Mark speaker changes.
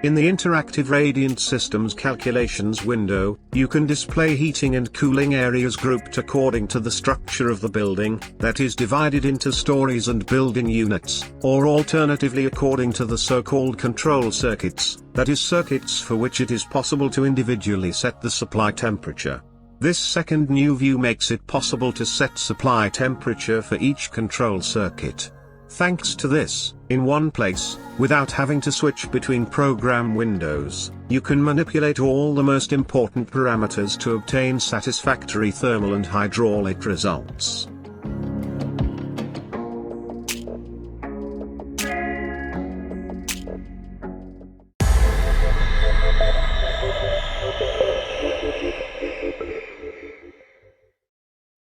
Speaker 1: In the Interactive Radiant Systems Calculations window, you can display heating and cooling areas grouped according to the structure of the building, that is divided into stories and building units, or alternatively according to the so-called control circuits, that is circuits for which it is possible to individually set the supply temperature. This second new view makes it possible to set supply temperature for each control circuit. Thanks to this, in one place, without having to switch between program windows, you can manipulate all the most important parameters to obtain satisfactory thermal and hydraulic results.